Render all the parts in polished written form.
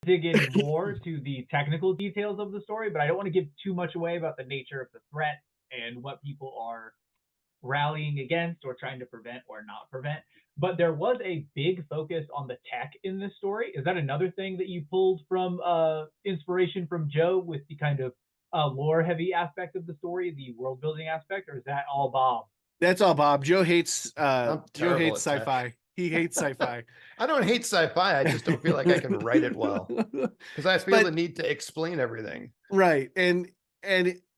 dig in more to the technical details of the story, but I don't want to give too much away about the nature of the threat and what people are rallying against or trying to prevent or not prevent. But there was a big focus on the tech in this story. Is that another thing that you pulled from inspiration from Joe with the kind of lore heavy aspect of the story, the world building aspect, or is that all Bob? That's all, Bob. I'm Joe terrible hates at tech. sci-fi. He hates sci-fi. I don't hate sci-fi. I just don't feel like I can write it well because I feel the But need to explain everything. right, and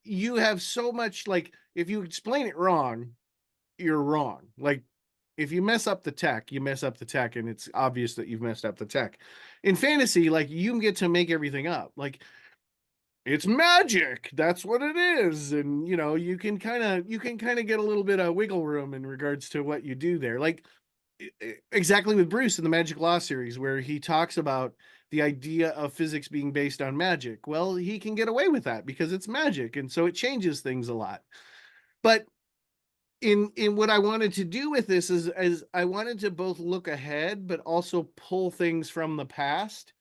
you have so much, like, if you explain it wrong, you're wrong. Like, if you mess up the tech, you mess up the tech, and it's obvious that you've messed up the tech. In fantasy, like, you get to make everything up. Like, it's magic. That's what it is. And you can kind of get a little bit of wiggle room in regards to what you do there. Like, exactly with Bruce in the Magic Law series, where he talks about the idea of physics being based on magic. Well, he can get away with that because it's magic, and so it changes things a lot. But in what I wanted to do with this is I wanted to both look ahead but also pull things from the past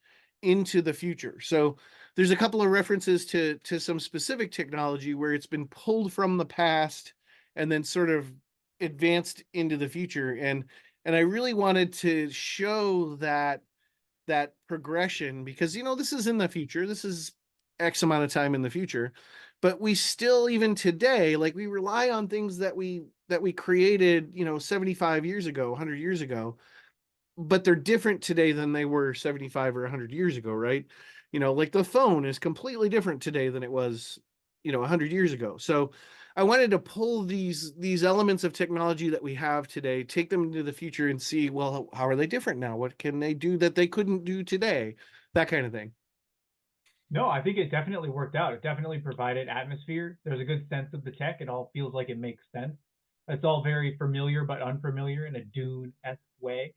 into the future. So there's a couple of references to some specific technology where it's been pulled from the past and then sort of advanced into the future. And I really wanted to show that progression because this is in the future. This is X amount of time in the future, but we still, even today, like, we rely on things that we created 75 years ago, 100 years ago, but they're different today than they were 75 or 100 years ago, right? Like, the phone is completely different today than it was 100 years ago. So I wanted to pull these elements of technology that we have today, take them into the future, and see, well, how are they different now? What can they do that they couldn't do today? That kind of thing. No, I think it definitely worked out. It definitely provided atmosphere. There's a good sense of the tech. It all feels like it makes sense. It's all very familiar but unfamiliar in a Dune-esque way.